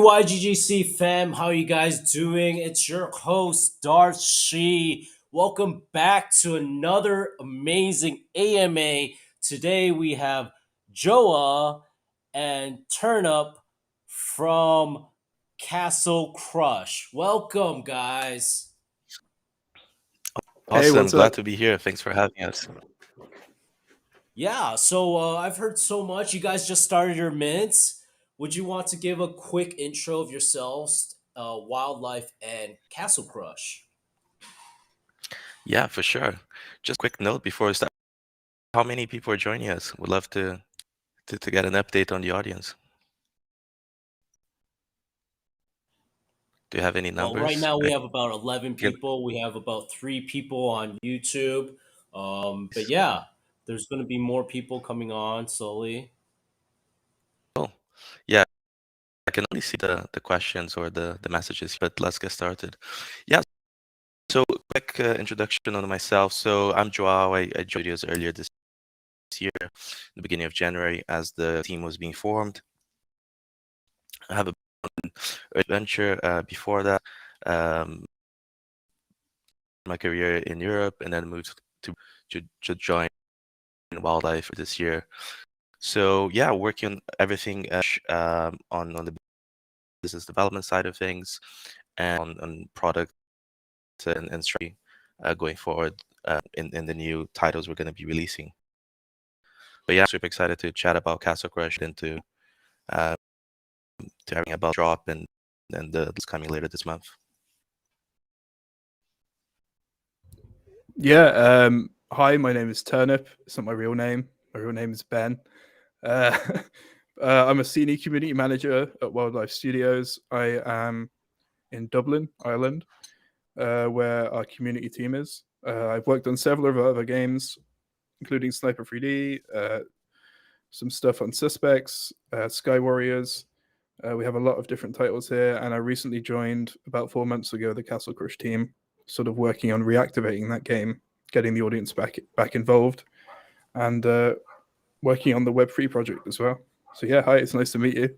YGGC fam, how you guys doing? It's your host Darcy. Welcome back to another amazing AMA. Today we have Joa and Turnup from Castle Crush. Welcome, guys. Hey, Awesome. what's Glad up? to be here. Thanks for having us. Yeah, so I've heard so much. You guys just started your mints. Would you want to give a quick intro of yourselves, wildlife, and Castle Crush? Yeah, for sure. Just a quick note before we start. How many people are joining us? Would love to get an update on the audience. Do you have any Well, right numbers? now we have about 11 Can- people. We have about 3 people on YouTube. But yeah, there's going to be more people coming on slowly. Oh, yeah. I can only see the questions or the messages, but let's get started. Yeah. So quick introduction on myself. So I'm Joao. I joined us earlier this year, the beginning of January, as the team was being formed. I have a adventure before that. Um, my career in Europe, and then moved to join wildlife this year. So yeah, working on everything on the business development side of things, and on product and strategy going forward in the new titles we're going to be releasing. But yeah, super excited to chat about Castle Crush and uh, to having about drop and the that's coming later this month. Yeah, hi, my name is Turnip. It's not my real name. My real name is Ben. Uh, I'm a senior community manager at Wildlife Studios. I am in Dublin, Ireland, where our community team is. I've worked on several of our other games, including Sniper 3D, some stuff on Suspects, Sky Warriors. We have a lot of different titles here, and I recently joined about 4 months ago the Castle Crush team, sort of working on reactivating that game, getting the audience back involved, and working on the Web3 project as well. So yeah, hi, it's nice to meet you.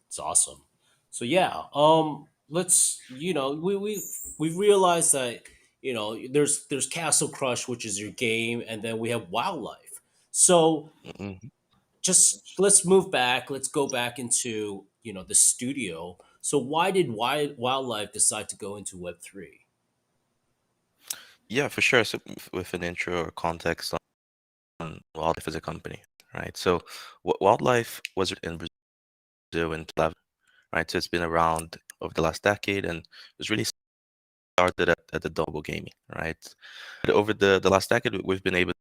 It's awesome. So yeah, let's we realized that there's Castle Crush, which is your game, and then we have Wildlife. So Mhm. just let's move back. Let's go back into the studio. So why did Wildlife decide to go into Web3? Yeah, for sure. So with an intro or context on wildlife as a company, right? So wildlife was in Brazil in 2011, right? So it's been around over the last decade, and it was really started at the double gaming, right? But over the last decade, we've been able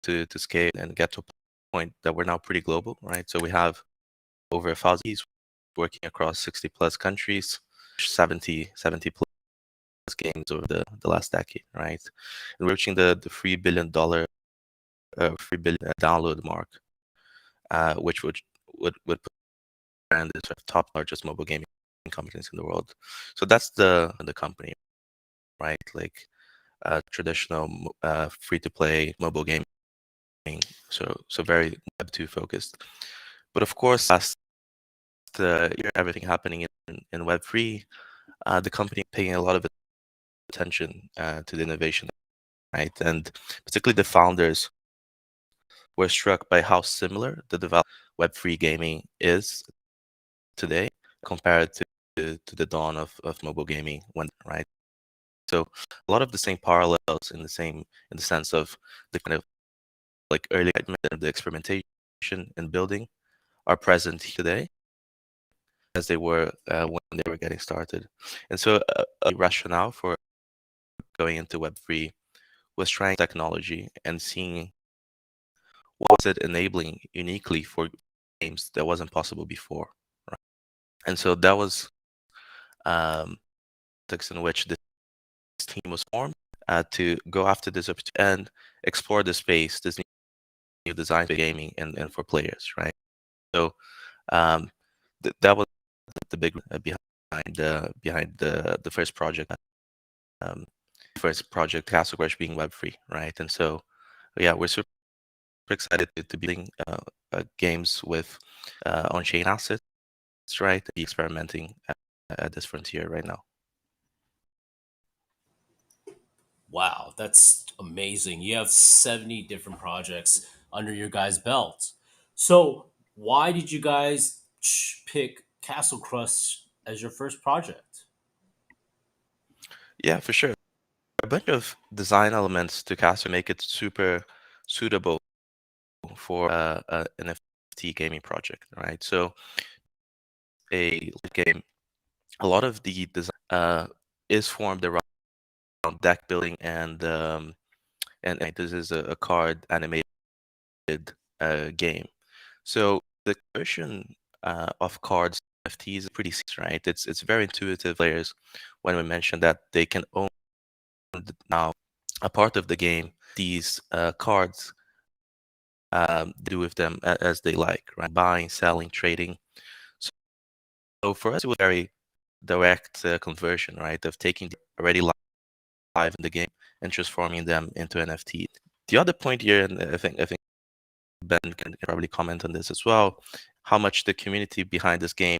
to scale and get to a point that we're now pretty global, right? So we have over 1,000 working across 60 plus countries, 70 plus games over the last decade, right? And we're reaching the $3 billion download mark, which would put brand as sort of top largest mobile gaming companies in the world. So that's the company, right? Like traditional free to play mobile gaming. So very Web2 focused. But of course, last year, everything happening in Web3, the company paying a lot of attention to the innovation, right? And particularly the founders were struck by how similar the development Web3 gaming is today compared to the dawn of mobile gaming when, right? So a lot of the same parallels in the sense of the kind of like early of the experimentation and building are present today as they were when they were getting started. And so a rationale for going into Web3 was trying technology and seeing what was it enabling uniquely for games that wasn't possible before. Right? And so that was the context in which this team was formed to go after this opportunity and explore the space, this new design for gaming and for players, right? So um, that was the big behind the first project, Castle Crush being Web3, right? And so yeah, we're super excited to be doing games with on-chain assets right? Be experimenting at this frontier right now. Wow, that's amazing. You have 70 different projects under your guys' belt. So, why did you guys pick Castle Crust as your first project? Yeah, for sure. A bunch of design elements to Castle make it super suitable for an NFT gaming project, right? So a game, a lot of the design is formed around deck building and this is a card animated game. So the conversion of cards NFTs is pretty right. It's very intuitive players when we mention that they can own now a part of the game these cards do with them as they like, right? Buying, selling, trading. So for us, it was very direct conversion, right? Of taking the already live in the game and transforming them into NFT. The other point here, and I think Ben can probably comment on this as well, how much the community behind this game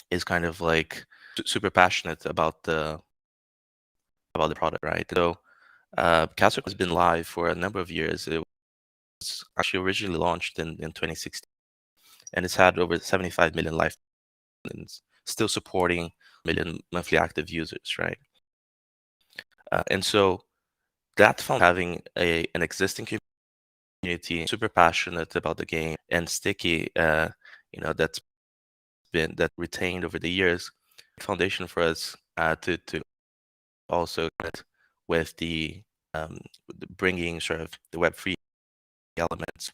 is kind of like super passionate about the product, right? So Castle has been live for a number of years. It was actually originally launched in 2016, and it's had over 75 million and still supporting million monthly active users, right? And so that found having an existing community super passionate about the game and sticky, that's been that retained over the years, foundation for us to also with the bringing sort of the Web3 elements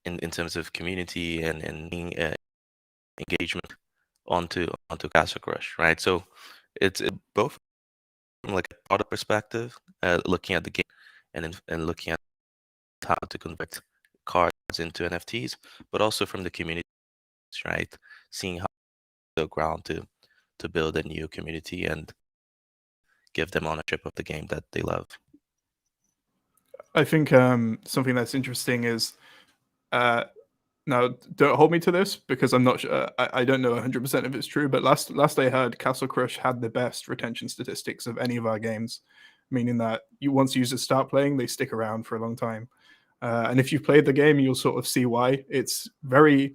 in terms of community and engagement onto Castle Crush, right? So it's both from like a product perspective, looking at the game and looking at how to convert cards into NFTs, but also from the community, right? Seeing how the ground to build a new community and give them ownership of the game that they love. I think something that's interesting is now don't hold me to this because I'm not sure. I don't know 100% if it's true, but last I heard, Castle Crush had the best retention statistics of any of our games, meaning that once users start playing, they stick around for a long time. And if you've played the game, you'll sort of see why. It's very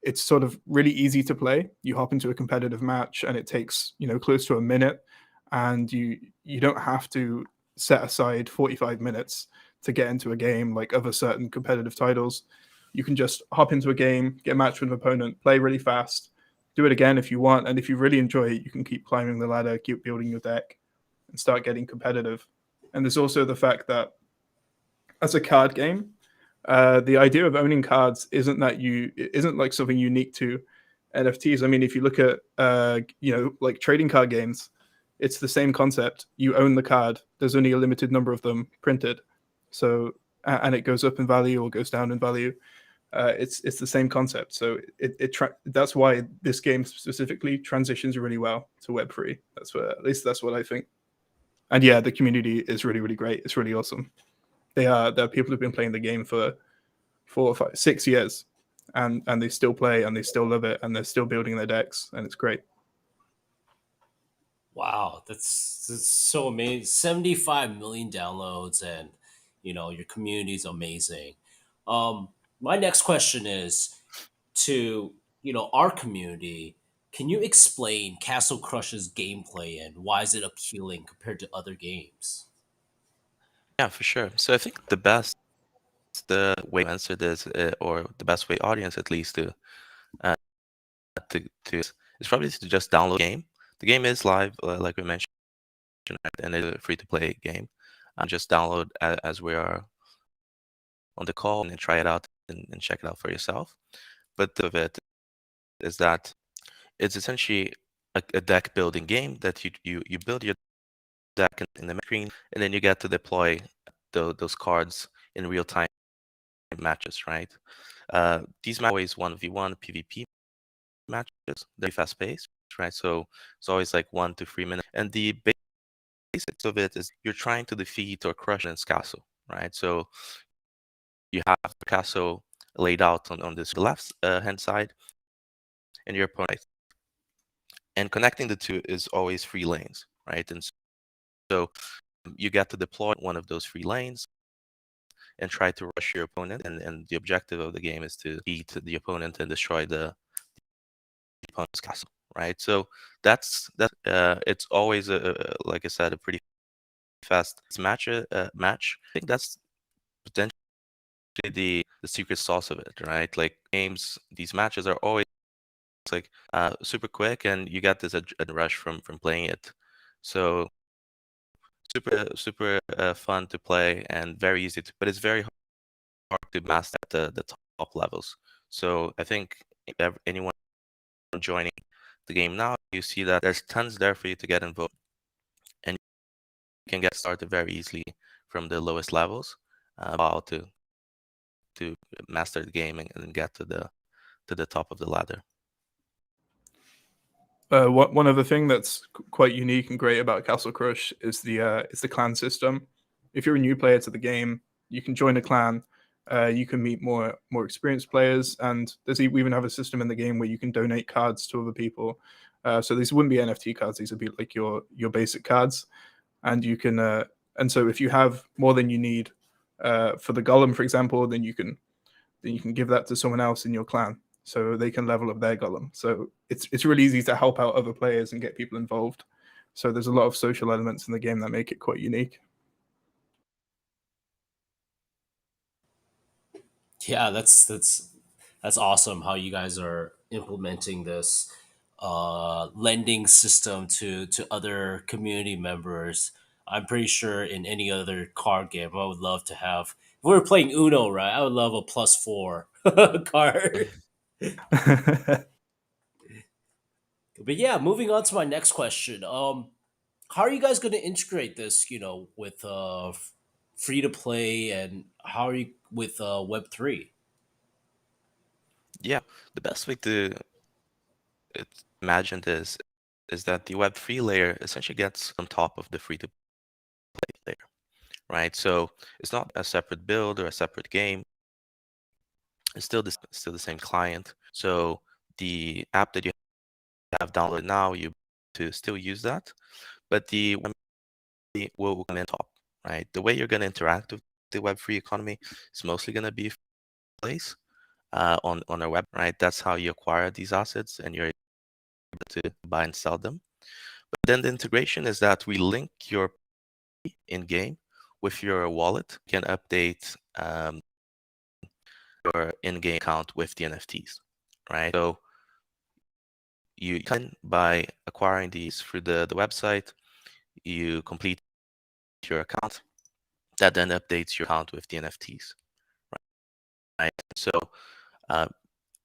it's sort of really easy to play. You hop into a competitive match and it takes close to a minute, and you don't have to set aside 45 minutes to get into a game like other certain competitive titles. You can just hop into a game, get matched with an opponent, play really fast, do it again if you want, and if you really enjoy it, you can keep climbing the ladder, keep building your deck, and start getting competitive. And there's also the fact that as a card game, the idea of owning cards isn't like something unique to NFTs. I mean, if you look at like trading card games, it's the same concept. You own the card. There's only a limited number of them printed, so and it goes up in value or goes down in value. It's the same concept. So that's why this game specifically transitions really well to Web3. At least that's what I think. And yeah, the community is really, really great. It's really awesome. There are people who've been playing the game for 4 or 5, 6 years, and they still play and they still love it and they're still building their decks, and it's great. Wow, that's so amazing. 75 million downloads, and your community is amazing. My next question is to our community. Can you explain Castle Crush's gameplay and why is it appealing compared to other games? Yeah, for sure. So I think the way to answer this, or the best way audience at least uh, to is probably to just download the game. The game is live, like we mentioned, and it's a free to play game. Just download as we are on the call and then try it out and check it out for yourself. But the of it is that it's essentially a deck building game that you build your deck in the screen, and then you get to deploy those cards in real time matches, right? These matches always 1v1 PvP matches, they're fast paced, right? So it's always like 1 to 3 minutes. And the basics of it is you're trying to defeat or crush its castle, right? So you have castle laid out on this left hand side, and your opponent. And connecting the two is always free lanes, right? And so you get to deploy one of those free lanes and try to rush your opponent. And the objective of the game is to beat the opponent and destroy the opponent's castle, right? So that's it's always like I said, a pretty fast match. Match. I think that's potentially the secret sauce of it, right? Like these matches are always like super quick, and you get this rush from playing it. So super fun to play and very easy to, but it's very hard to master at the top levels. So I think if anyone joining the game now, you see that there's tons there for you to get involved, and you can get started very easily from the lowest levels, while to master the game and get to the top of the ladder. One other thing that's quite unique and great about Castle Crush is the clan system. If you're a new player to the game, you can join a clan. You can meet more experienced players, and we even have a system in the game where you can donate cards to other people. So these wouldn't be NFT cards; these would be like your basic cards, and you can. And so if you have more than you need for the golem, for example, then you can give that to someone else in your clan, so they can level up their golem. So it's really easy to help out other players and get people involved. So there's a lot of social elements in the game that make it quite unique. Yeah, that's awesome how you guys are implementing this lending system to other community members. I'm pretty sure in any other card game, I would love to have. If we were playing Uno, right? I would love a +4 card. But yeah, moving on to my next question. How are you guys going to integrate this? With free to play, and how are you with Web3? Yeah, the best way to imagine this is that the Web3 layer essentially gets on top of the free to play layer, right? So it's not a separate build or a separate game. It's still the same client. So the app that you have downloaded now, you to still use that, but the Web3 will come in top, right? The way you're going to interact with the Web3 economy is mostly going to be place on our web, right? That's how you acquire these assets, and you're able to buy and sell them. But then the integration is that we link your in-game with your wallet. You can update your in-game account with the NFTs, right? So you can, by acquiring these through the website, you complete your account. That then updates your account with the NFTs, right? So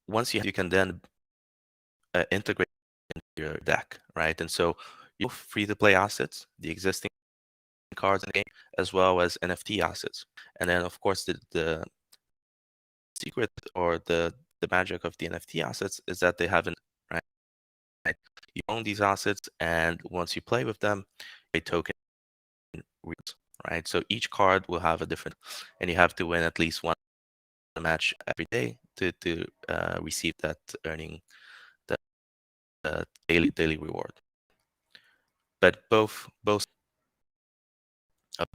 once you can then integrate into your deck, right? And so you have free-to-play assets, the existing cards in the game, as well as NFT assets. And then, of course, the secret or the magic of the NFT assets is that they have an right. You own these assets, and once you play with them, a token reels, right? So each card will have a different, and you have to win at least one match every day to receive that earning the daily reward. But both of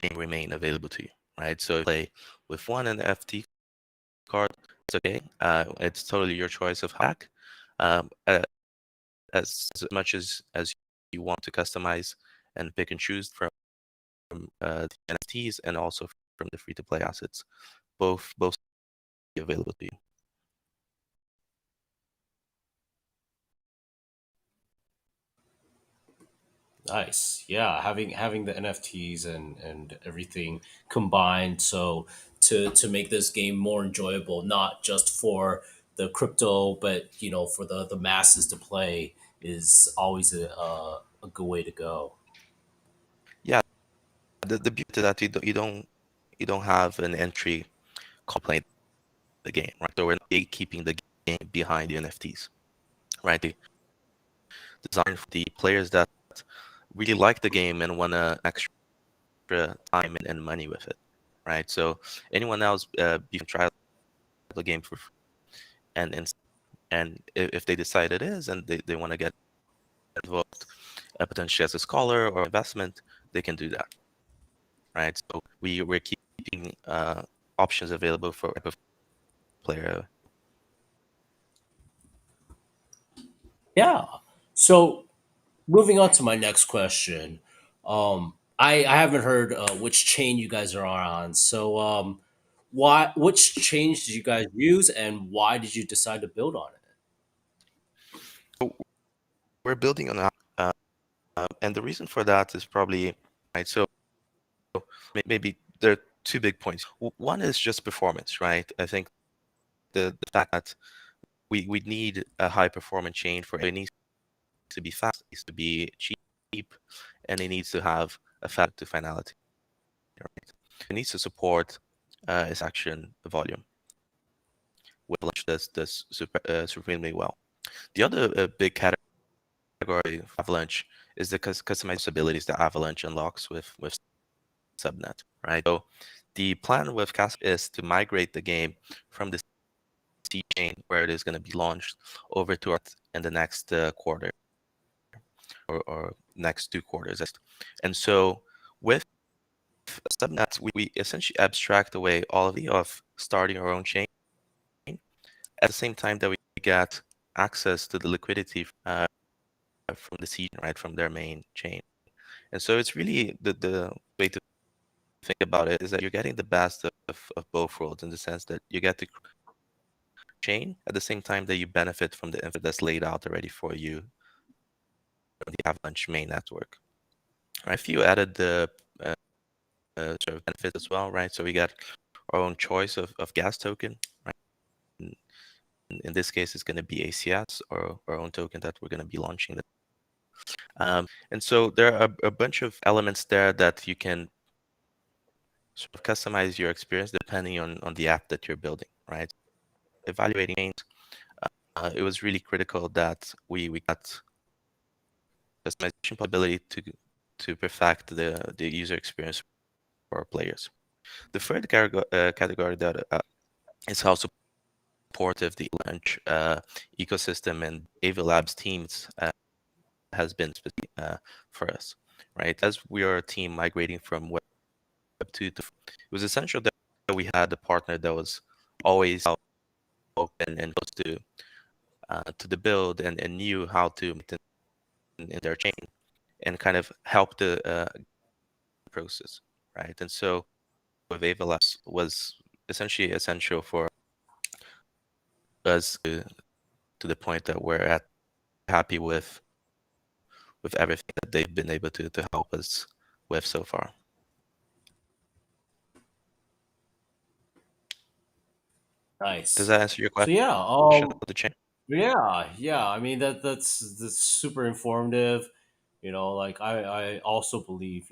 them remain available to you, right? So if you play with one NFT card, it's okay. It's totally your choice of hack. As much as you want to customize and pick and choose from the NFTs and also from the free to play assets, both available to you. Nice. Yeah, having the NFTs and everything combined, so to make this game more enjoyable, not just for the crypto, but for the masses to play, is always a good way to go. Yeah, the beauty of that you don't have an entry playing the game, right? So we're not keeping the game behind the NFTs, right? The design for the players that really like the game and want to extra time and money with it, right? So anyone else, you can try the game for free. And if they decide it is, and they want to get involved potentially as a scholar or investment, they can do that, right? So we're keeping options available for type of player. Yeah. So moving on to my next question. I haven't heard which chain you guys are on. So which chain did you guys use, and why did you decide to build on it? So we're building on that, and the reason for that is probably right. So maybe there are two big points. One is just performance, right? I think the fact that we need a high performance chain for it needs to be fast, it needs to be cheap, and it needs to have a fast to finality. Right? It needs to support its action volume, which does supremely well. The other big category of Avalanche is the customized abilities that Avalanche unlocks with subnet, right? So the plan with Casp is to migrate the game from the C chain where it is going to be launched over to it in the next quarter or next 2 quarters. And so with subnets, we essentially abstract away all of starting our own chain at the same time that we get access to the liquidity from the seed, right, from their main chain. And so it's really the way to think about it is that you're getting the best of both worlds in the sense that you get the chain at the same time that you benefit from the info that's laid out already for you on the Avalanche main network. Right? If you added the sort of benefit as well, right? So we got our own choice of gas token, right? In this case, it's going to be ACS or our own token that we're going to be launching. And so there are a bunch of elements there that you can sort of customize your experience depending on the app that you're building, right? Evaluating chains, it was really critical that we got customization possibility to perfect the user experience for our players. The third category that is how supportive the Avalanche ecosystem and AV Labs teams has been for us, right? As we are a team migrating from Web 2 to, it was essential that we had a partner that was always open and close to the build and knew how to in their chain and kind of help the process, right? And so with AV Labs was essentially essential for us to the point that we're happy with everything that they've been able to help us with so far. Does Nice. that answer your So question yeah, of the chain? yeah. I mean that's super informative. Like I also believe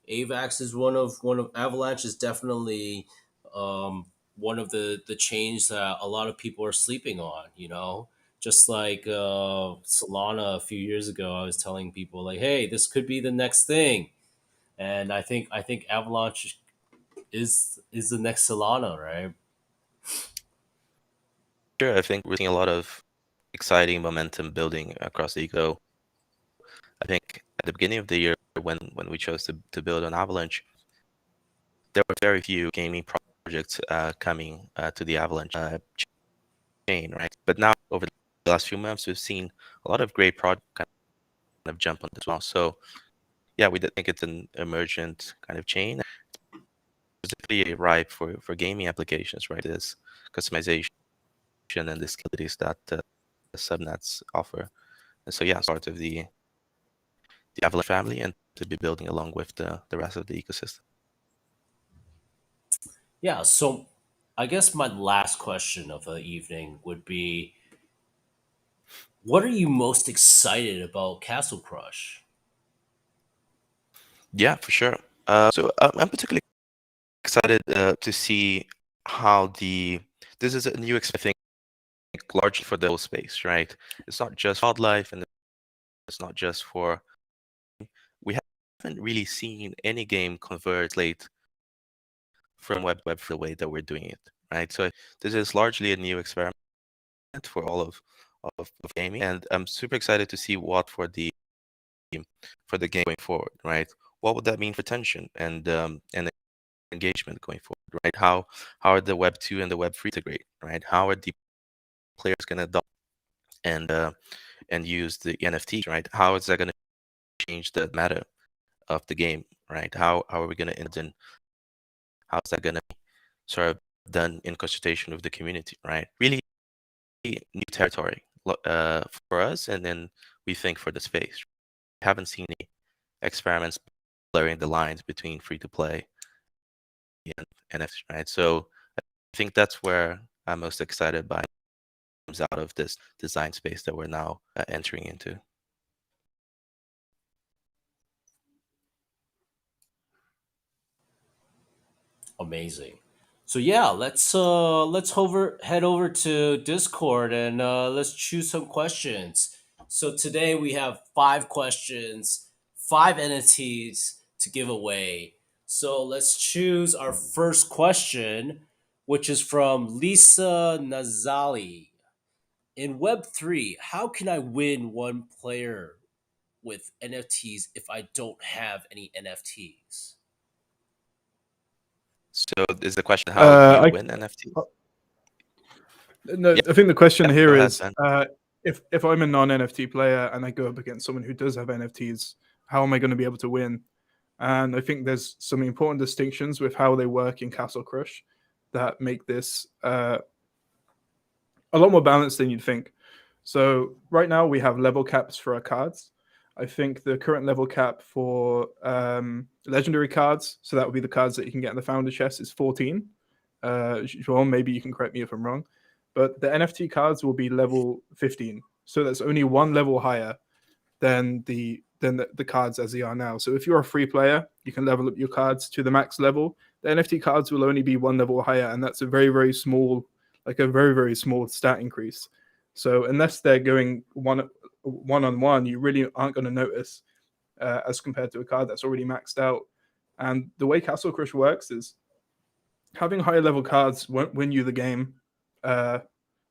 AVAX is one of Avalanche is definitely one of the chains that a lot of people are sleeping on. Just like Solana a few years ago, I was telling people like, hey, this could be the next thing, and I think Avalanche is the next Solana, right? Sure, I think we're seeing a lot of exciting momentum building across the eco. I think at the beginning of the year, when we chose to build on Avalanche, there were very few gaming projects coming to the Avalanche chain, right? But now, over the last few months, we've seen a lot of great projects kind of jump on as well. So, yeah, we did think it's an emergent kind of chain, specifically ripe for gaming applications, right? This customization and the abilities that the subnets offer. And so, yeah, part of the Avalanche family and to be building along with the rest of the ecosystem. Yeah, so I guess my last question of the evening would be, what are you most excited about Castle Crush? Yeah, for sure. So I'm particularly excited to see how this is a new experience, I think, largely for the whole space, right? It's not just wildlife and it's not just for. We haven't really seen any game convert late from web for the way that we're doing it, right? So this is largely a new experiment for all of gaming, and I'm super excited to see what for the game going forward, right? What would that mean for tension and engagement going forward, right? How are the Web 2 and the Web 3 integrate, right? How are the players going to adopt and use the NFTs, right? How is that going to change the meta of the game, right? How are we going to end in? How is that going to be sort of done in consultation with the community, right? Really new territory for us, and then we think for the space. We haven't seen any experiments blurring the lines between free to play and NFTs, right? So I think that's where I'm most excited by comes out of this design space that we're now entering into. Amazing. So yeah, let's head over to Discord and let's choose some questions. So today we have 5 questions, 5 entities to give away. So let's choose our first question, which is from Lisa Nazali. In Web3, how can I win one player with NFTs if I don't have any NFTs? So is the question, how do you win NFT? No, Yeah, I think the question go here ahead, is, Ben. if I'm a non-NFT player and I go up against someone who does have NFTs, how am I going to be able to win? And I think there's some important distinctions with how they work in Castle Crush that make this a lot more balanced than you'd think. So right now we have level caps for our cards. I think the current level cap for legendary cards, so that would be the cards that you can get in the founder chest, is 14. Joel, maybe you can correct me if I'm wrong, but the NFT cards will be level 15. So that's only one level higher than the cards as they are now. So if you're a free player, you can level up your cards to the max level. The NFT cards will only be one level higher, and that's a very, very small, like a very, very small stat increase. So unless they're going one on one, you really aren't going to notice as compared to a card that's already maxed out. And the way Castle Crush works is having higher level cards won't win you the game that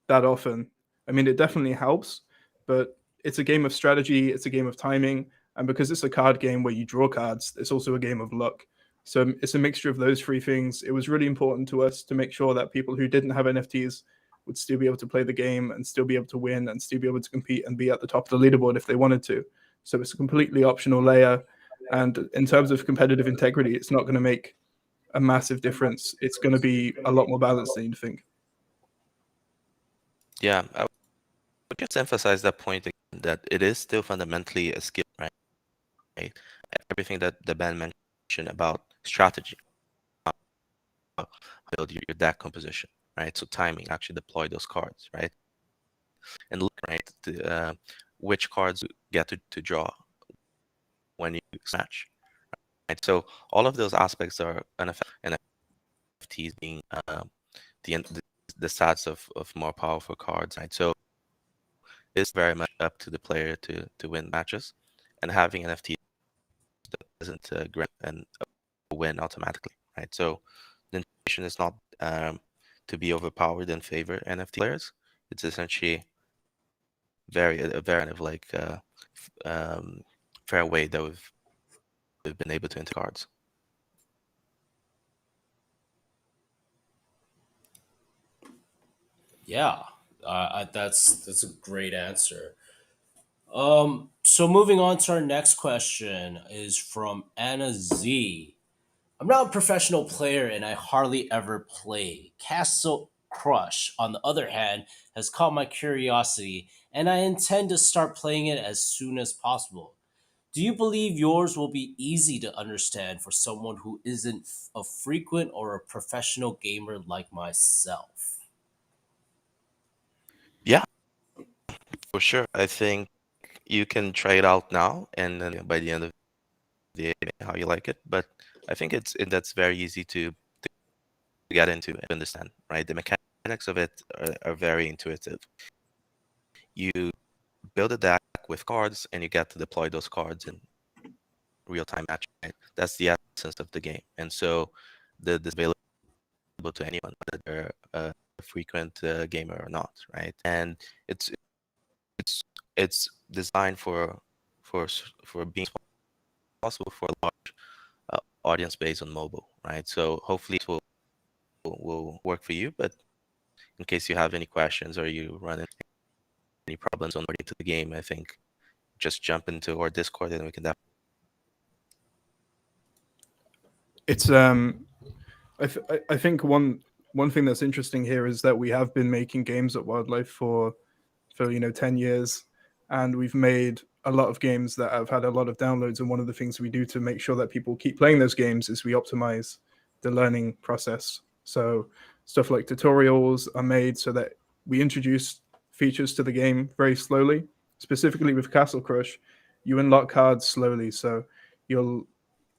often. I mean, it definitely helps, but it's a game of strategy, it's a game of timing, and because it's a card game where you draw cards, it's also a game of luck. So it's a mixture of those 3 things. It was really important to us to make sure that people who didn't have NFTs would still be able to play the game and still be able to win and still be able to compete and be at the top of the leaderboard if they wanted to. So it's a completely optional layer. And in terms of competitive integrity, it's not going to make a massive difference. It's going to be a lot more balanced than you'd think. Yeah, I would just emphasize that point again, that it is still fundamentally a skill, right? Everything that the Ben mentioned about strategy, build your deck composition, right? So timing, actually deploy those cards, right? And look, right, which cards you get to draw when you match, right? So all of those aspects are NFTs being the stats of more powerful cards, right? So it's very much up to the player to win matches, and having NFT doesn't grant and win automatically, right? So the intention is not to be overpowered and favor NFT players. It's essentially a very kind of like fair way that we've been able to enter cards. Yeah, that's a great answer. So moving on to our next question is from Anna Z. I'm not a professional player and I hardly ever play. Castle Crush, on the other hand, has caught my curiosity and I intend to start playing it as soon as possible. Do you believe yours will be easy to understand for someone who isn't a frequent or a professional gamer like myself? Yeah, for sure. I think you can try it out now, and then by the end of the day, how you like it. But I think that's very easy to get into and understand, right? The mechanics of it are very intuitive. You build a deck with cards, and you get to deploy those cards in real time match. Right? That's the essence of the game. And so the this availability to anyone, whether they're a frequent gamer or not, right? And it's it's designed for being possible for a large audience base on mobile, right? So hopefully it will work for you. But in case you have any questions or you run into any problems on to the game, I think just jump into our Discord and we can definitely. It's I think one thing that's interesting here is that we have been making games at Wildlife for 10 years, and we've made a lot of games that have had a lot of downloads. And one of the things we do to make sure that people keep playing those games is we optimize the learning process. So stuff like tutorials are made so that we introduce features to the game very slowly. Specifically with Castle Crush, you unlock cards slowly, so you'll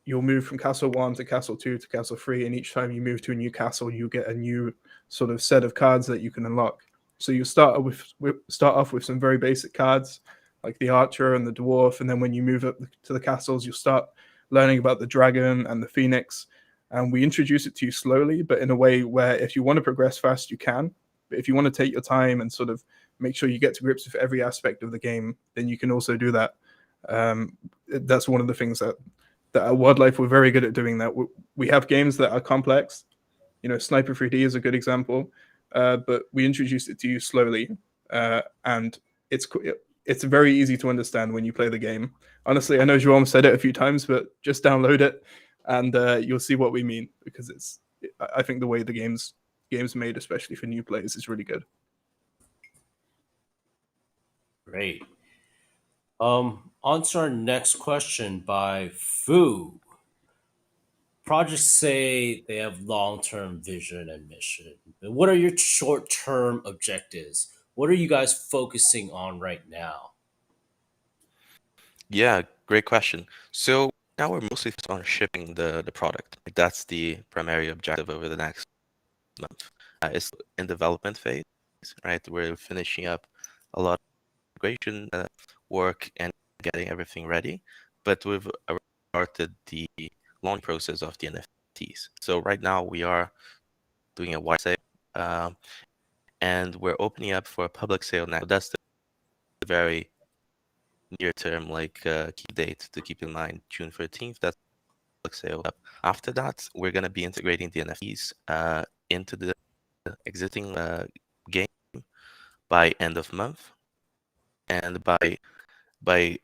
move from castle 1 to castle 2 to castle 3, and each time you move to a new castle you get a new sort of set of cards that you can unlock. So you start off with some very basic cards like the archer and the dwarf, and then when you move up to the castles you'll start learning about the dragon and the phoenix, and we introduce it to you slowly, but in a way where if you want to progress fast you can, but if you want to take your time and sort of make sure you get to grips with every aspect of the game, then you can also do that. That's one of the things that at Wildlife we're very good at doing that. We have games that are complex. Sniper 3D is a good example, but we introduce it to you slowly, and it's very easy to understand when you play the game. Honestly, I know Jerome said it a few times, but just download it and you'll see what we mean, because I think the way the game's made, especially for new players, is really good. Great. On to our next question by Fu. Projects say they have long-term vision and mission. But what are your short-term objectives? What are you guys focusing on right now? Yeah, great question. So now we're mostly focused on shipping the product. Like, that's the primary objective over the next month. It's in development phase, right? We're finishing up a lot of integration work and getting everything ready, but we've started the launch process of the NFTs. So right now we are doing a wide sale, and we're opening up for a public sale now. That's the very near term, key date to keep in mind, June 13th. That's public sale. After that, we're going to be integrating the NFTs into the existing game by end of month, and by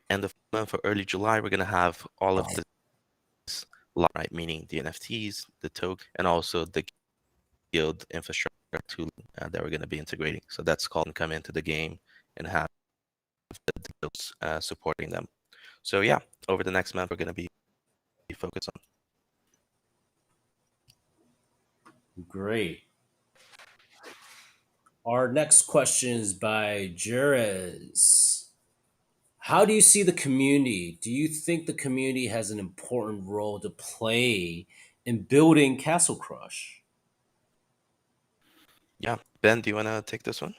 end of month or early July, we're going to have all of this, right? Meaning the NFTs, the token, and also the guild infrastructure tool that we're going to be integrating. So that's called and come into the game and have the guilds supporting them. So yeah, over the next month, we're going to be focused on. Great. Our next question is by Jerez. How do you see the community? Do you think the community has an important role to play in building Castle Crush? Yeah, Ben, do you want to take this one?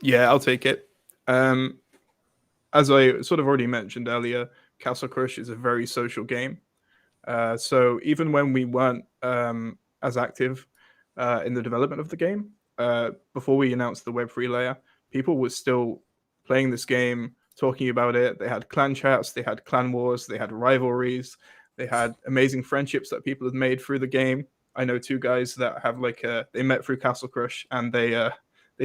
Yeah, I'll take it. As I sort of already mentioned earlier, Castle Crush is a very social game. So even when we weren't as active in the development of the game, before we announced the Web3 layer, people were still playing this game, talking about it. They had clan chats, they had clan wars, they had rivalries, they had amazing friendships that people had made through the game. I know two guys that have they met through Castle Crush, and they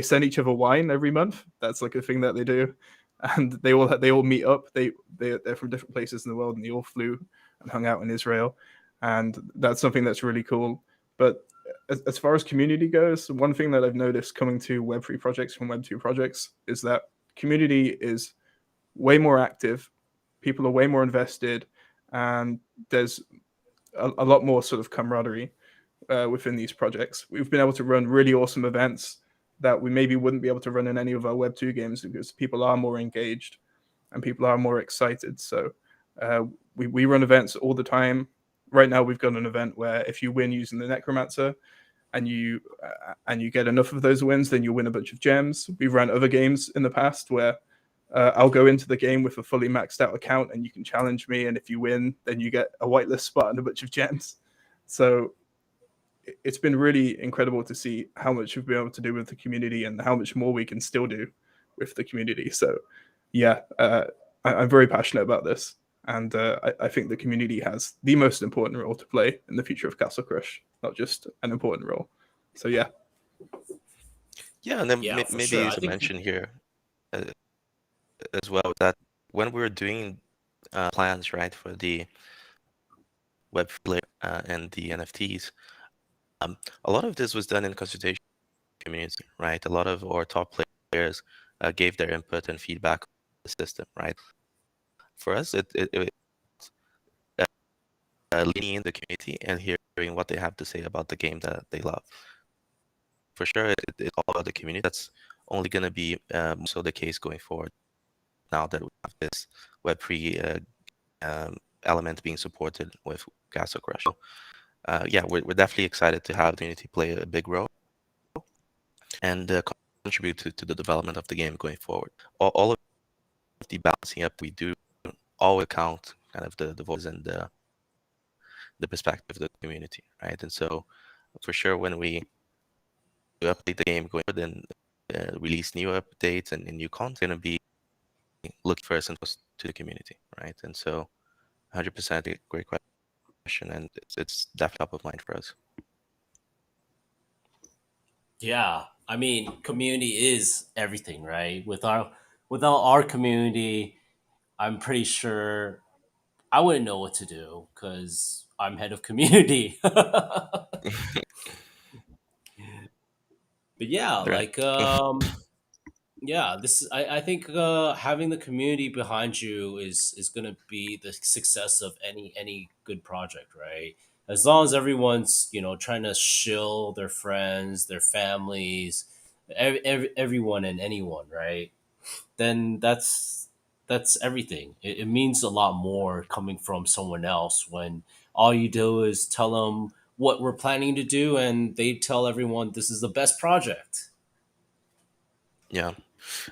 send each other wine every month. That's like a thing that they do, and they all meet up. They're from different places in the world, and they all flew and hung out in Israel, and that's something that's really cool. But as far as community goes, one thing that I've noticed coming to Web3 projects from Web2 projects is that community is way more active, people are way more invested, and there's a lot more sort of camaraderie within these projects. We've been able to run really awesome events that we maybe wouldn't be able to run in any of our Web2 games, because people are more engaged and people are more excited. So we run events all the time. Right now we've got an event where if you win using the Necromancer and you get enough of those wins, then you'll win a bunch of gems. We've run other games in the past where I'll go into the game with a fully maxed out account and you can challenge me, and if you win, then you get a whitelist spot and a bunch of gems. So it's been really incredible to see how much we've been able to do with the community and how much more we can still do with the community. So, yeah, I'm very passionate about this, and I think the community has the most important role to play in the future of Castle Crush, not just an important role. So, yeah. Yeah, and then Yeah, for sure. maybe I to think mention here uh, as well that when we were doing plans, right, for the web and the NFTs, a lot of this was done in consultation community, right? A lot of our top players gave their input and feedback on the system, right? For us, it leaning in the community and hearing what they have to say about the game that they love. For sure, it's all about the community. That's only going to be more so the case going forward now that we have this Web3 element being supported with Castle Crush. So, yeah, we're definitely excited to have the community play a big role and contribute to the development of the game going forward. All of the balancing up we do always count kind of the voice and the perspective of the community, right? And so for sure when we update the game going forward and release new updates and new content, going to be looking first and first to the community, right? And so 100% a great question, and it's definitely top of mind for us. yeah, I mean, community is everything, right? Without our community, I'm pretty sure I wouldn't know what to do because I'm head of community. But yeah, Right. like yeah, I think having the community behind you is gonna be the success of any good project, right? As long as everyone's trying to shill their friends, their families, everyone and anyone, right? Then that's everything. It means a lot more coming from someone else when all you do is tell them what we're planning to do, and they tell everyone this is the best project. Yeah.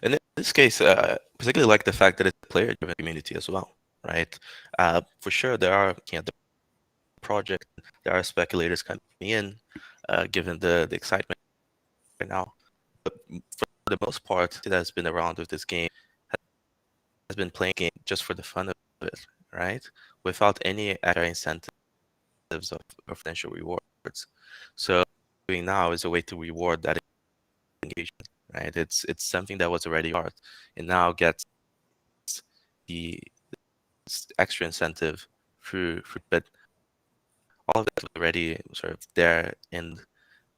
And in this case, particularly like the fact that it's a player-driven community as well, right? For sure, there are the project, there are speculators coming in, given the excitement right now. But for the most part, that has been around with this game has been playing game just for the fun of it, right? Without any extra incentives of financial rewards. So doing now is a way to reward that engagement, right? It's something that was already art, and now gets the extra incentive through but all of it was already sort of there and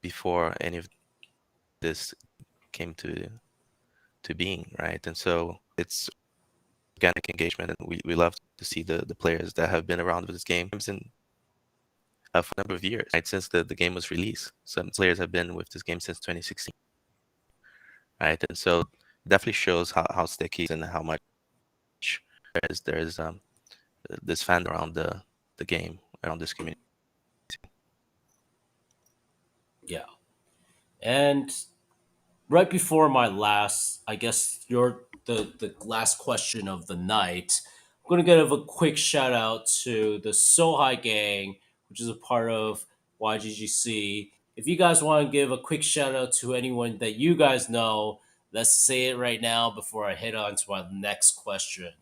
before any of this came to being, right? And so it's organic engagement, and we love to see the players that have been around with this game in for a number of years, right? Since the game was released. Some players have been with this game since 2016, right? And so it definitely shows how sticky and how much there's this fan around the game, around this community. Yeah. And right before my last, I guess your the last question of the night, I'm gonna give a quick shout out to the Sohai gang, which is a part of YGGC. If you guys want to give a quick shout out to anyone that you guys know, let's say it right now before I hit on to my next question.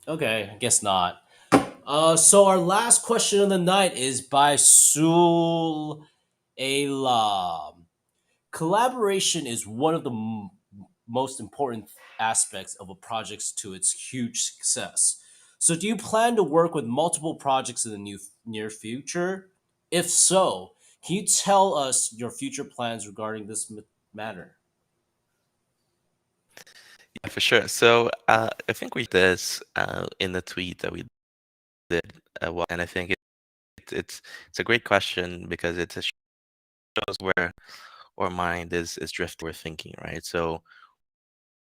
Okay, I guess not. So our last question of the night is by Sul Alam. Collaboration is one of the most important aspects of a project to its huge success. So, do you plan to work with multiple projects in the near future? If so, can you tell us your future plans regarding this matter? Yeah, for sure. So I think we did this in the tweet that we did, and I think it's a great question because it shows where our mind is drifting, we're thinking, right? So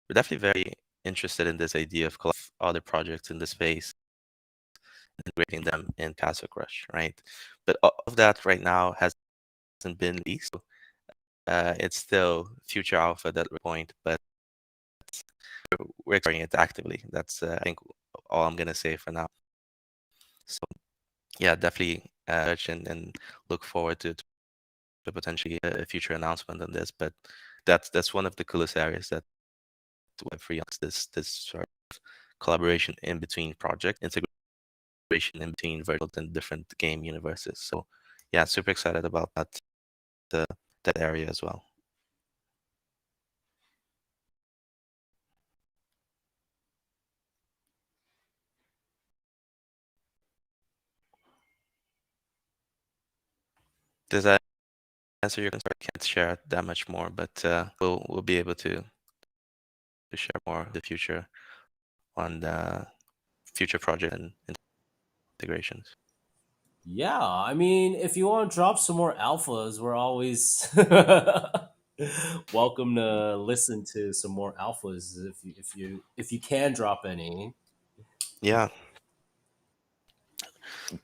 we're definitely very interested in this idea of other projects in the space and integrating them in Castle Crush, right? But all of that right now hasn't been released. It's still future alpha at that point, but we're exploring it actively. That's I think all I'm gonna say for now. So yeah, definitely and look forward to potentially a future announcement on this. But that's one of the coolest areas that Web3 has, this sort of collaboration in between project integration in between verticals and different game universes. So yeah, super excited about the that area as well. Does that answer your concern? I can't share that much more, but we'll be able to share more in the future on the future project and integrations. Yeah, I mean, if you want to drop some more alphas, we're always welcome to listen to some more alphas if you can drop any. Yeah,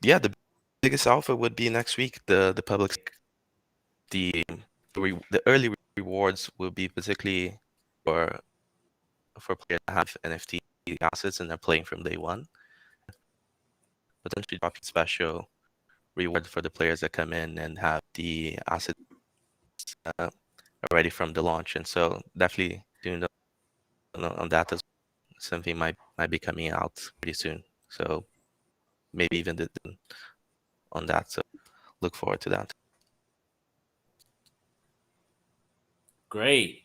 yeah. The biggest alpha would be next week. The public the the early rewards will be particularly for players that have NFT assets and they're playing from day one. Potentially dropping special reward for the players that come in and have the assets already from the launch. And so definitely doing on that as something might be coming out pretty soon. So maybe even on that. So look forward to that. Great.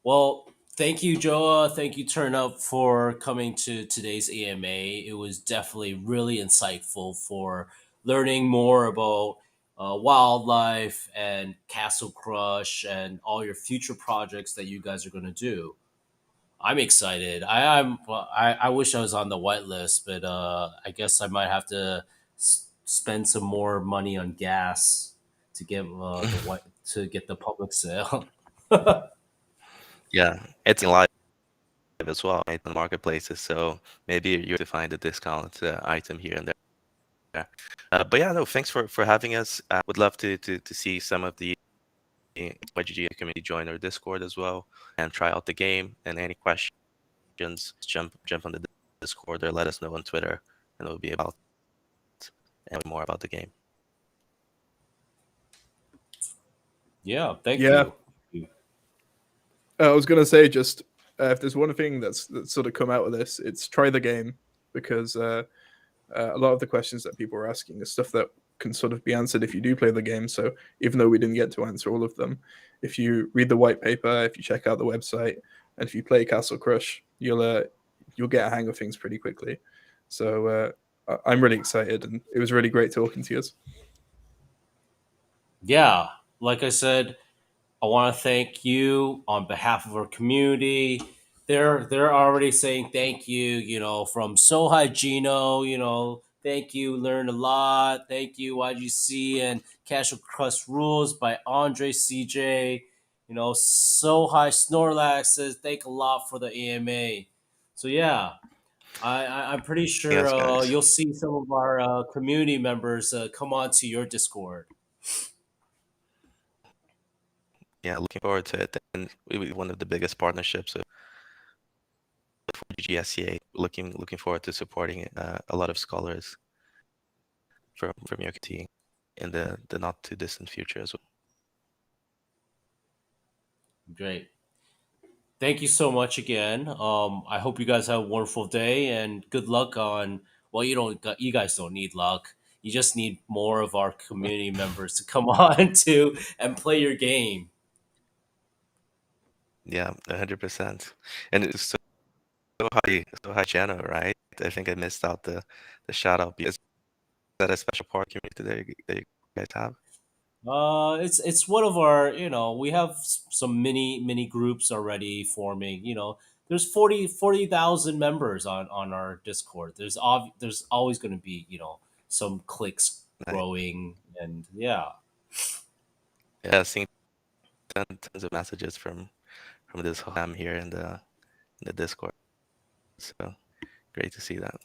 Well, thank you, Joa. Thank you, Turn Up, for coming to today's AMA. It was definitely really insightful for learning more about wildlife and Castle Crush and all your future projects that you guys are going to do. I'm excited. I wish I was on the whitelist, but I guess I might have to spend some more money on gas to get the public sale. Yeah, it's in live as well, right, on marketplaces. So maybe you have to find a discount item here and there. But yeah, no, thanks for having us. Would love to see some of the YGG community join our Discord as well and try out the game. And any questions, jump on the Discord or let us know on Twitter, and we'll be about and more about the game. Yeah, thank Yeah, you. I was gonna say just if there's one thing that's sort of come out of this, it's try the game because a lot of the questions that people are asking is stuff that can sort of be answered if you do play the game. So even though we didn't get to answer all of them, if you read the white paper, if you check out the website, and if you play Castle Crush, you'll get a hang of things pretty quickly. So I'm really excited, and it was really great talking to you. Yeah, like I said, I want to thank you on behalf of our community. They're already saying thank you, from Sohai Gino, thank you, learned a lot. Thank you, YGC and Casual Crust Rules by Andre CJ. Sohai Snorlax says thank a lot for the AMA. So yeah, I'm pretty sure Yes, guys. you'll see some of our community members come onto your Discord. Yeah, looking forward to it. And one of the biggest partnerships of YGGSEA. Looking forward to supporting a lot of scholars from your community in the not too distant future as well. Great. Thank you so much again. I hope you guys have a wonderful day and good luck on. Well, you guys don't need luck. You just need more of our community members to come on to and play your game. Yeah, 100%. And it's so high channel, right? I think I missed out the shout out. Is that a special part community that you guys have? It's one of our. We have some mini groups already forming. There's 40,000 members on our Discord. There's always going to be some cliques Nice. growing, and yeah. Yeah, seeing tons of messages from this whole time here in the Discord. So great to see that.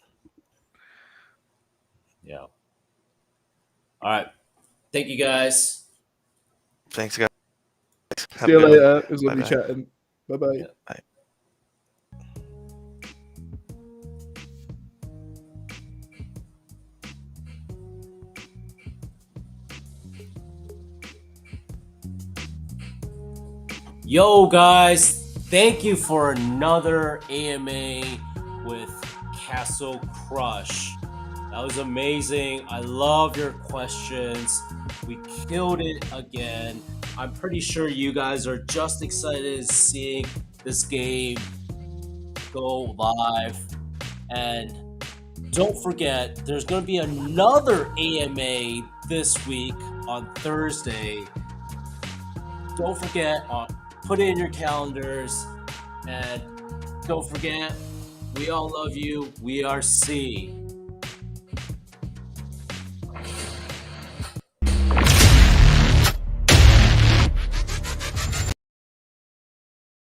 Yeah. All right. Thank you guys. Thanks, guys. See Have a you good one. later. It was Bye lovely bye. chatting. Bye bye. Yeah. Bye. Yo, guys, thank you for another AMA with Castle Crush. That was amazing. I love your questions. We killed it again. I'm pretty sure you guys are just excited seeing this game go live. And don't forget, there's going to be another AMA this week on Thursday. Don't forget, put it in your calendars. And don't forget, we all love you. We are C.